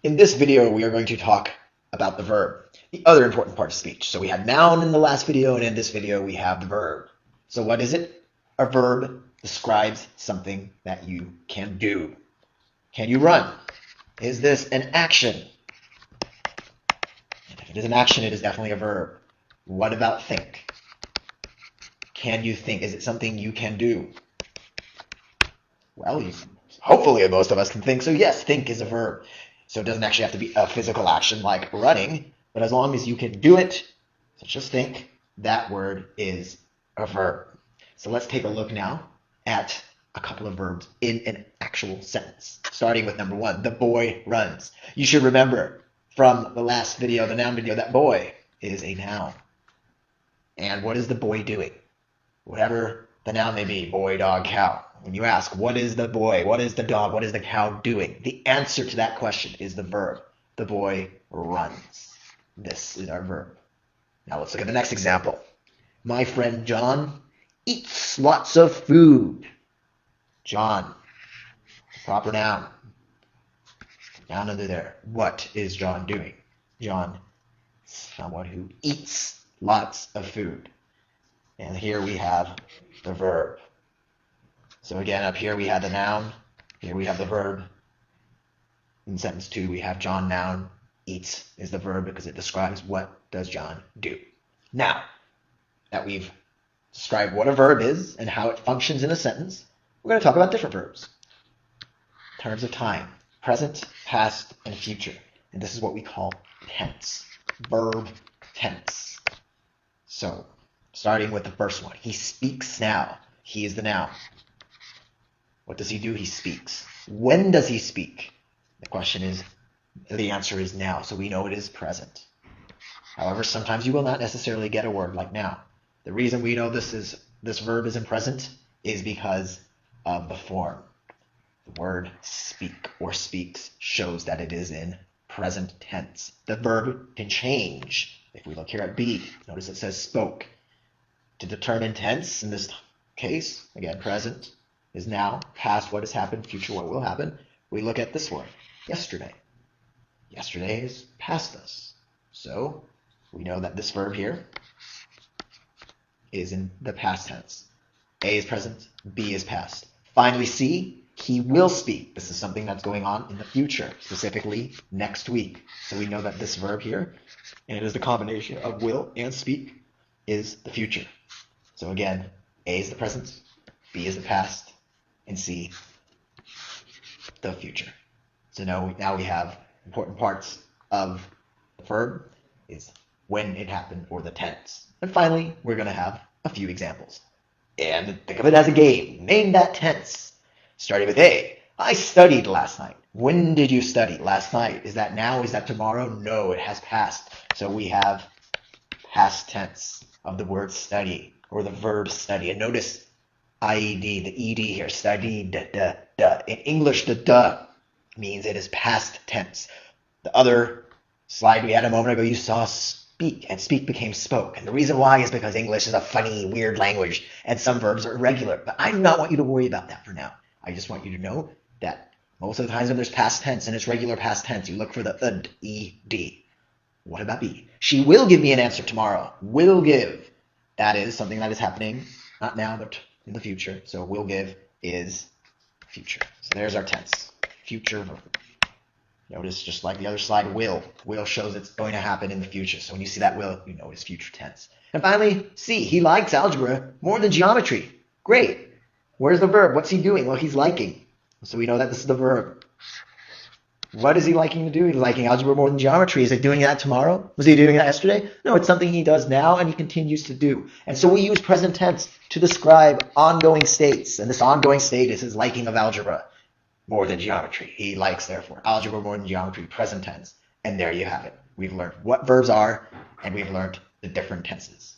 In this video, we are going to talk about the verb, the other important part of speech. So we had noun in the last video, and in this video, we have the verb. So what is it? A verb describes something that you can do. Can you run? Is this an action? And if it is an action, it is definitely a verb. What about think? Can you think? Is it something you can do? Well, hopefully most of us can think, so yes, think is a verb. So it doesn't actually have to be a physical action like running, but as long as you can do it, such as think, that word is a verb. So let's take a look now at a couple of verbs in an actual sentence, starting with number one, the boy runs. You should remember from the last video, the noun video, that boy is a noun. And what is the boy doing? Whatever the noun may be, boy, dog, cow. When you ask, what is the boy, what is the dog, what is the cow doing? The answer to that question is the verb. The boy runs. This is our verb. Now let's look at the next example. My friend John eats lots of food. John, proper noun. Noun under there. What is John doing? John is someone who eats lots of food. And here we have the verb. So again, up here we have the noun. Here we have the verb. In sentence 2, we have John noun. Eats is the verb because it describes what does John do. Now that we've described what a verb is and how it functions in a sentence, we're going to talk about different verbs. In terms of time, present, past, and future. And this is what we call tense. Verb tense. So starting with the first one, he speaks now. He is the noun. What does he do? He speaks. When does he speak? The answer is now, so we know it is present. However, sometimes you will not necessarily get a word like now. The reason we know this verb is in present is because of the form. The word speak or speaks shows that it is in present tense. The verb can change. If we look here at B, notice it says spoke. To determine tense, in this case, again, present is now, past what has happened, future what will happen. We look at this word, yesterday. Yesterday is past us. So we know that this verb here is in the past tense. A is present, B is past. Finally, C, he will speak. This is something that's going on in the future, specifically next week. So we know that this verb here, and it is the combination of will and speak, is the future. So again, A is the present, B is the past, and C, the future. So now we have important parts of the verb is when it happened or the tense. And finally, we're going to have a few examples. And think of it as a game. Name that tense. Starting with A. I studied last night. When did you study? Last night. Is that now? Is that tomorrow? No, it has passed. So we have past tense of the word study or the verb study. And notice IED, the ED here, studied, In English, the means it is past tense. The other slide we had a moment ago, you saw speak, and speak became spoke. And the reason why is because English is a funny, weird language, and some verbs are irregular. But I do not want you to worry about that for now. I just want you to know that most of the times when there's past tense and it's regular past tense, you look for the ed. What about B? She will give me an answer tomorrow. Will give. That is something that is happening, not now, but in the future. So will give is future. So there's our tense. Future verb. Notice just like the other slide, will. Will shows it's going to happen in the future. So when you see that will, you know it's future tense. And finally, C. He likes algebra more than geometry. Great. Where's the verb? What's he doing? Well, he's liking. So we know that this is the verb. What is he liking to do? He's liking algebra more than geometry. Is he doing that tomorrow? Was he doing that yesterday? No, it's something he does now and he continues to do. And so we use present tense to describe ongoing states. And this ongoing state is his liking of algebra more than geometry. He likes, therefore, algebra more than geometry, present tense. And there you have it. We've learned what verbs are, and we've learned the different tenses.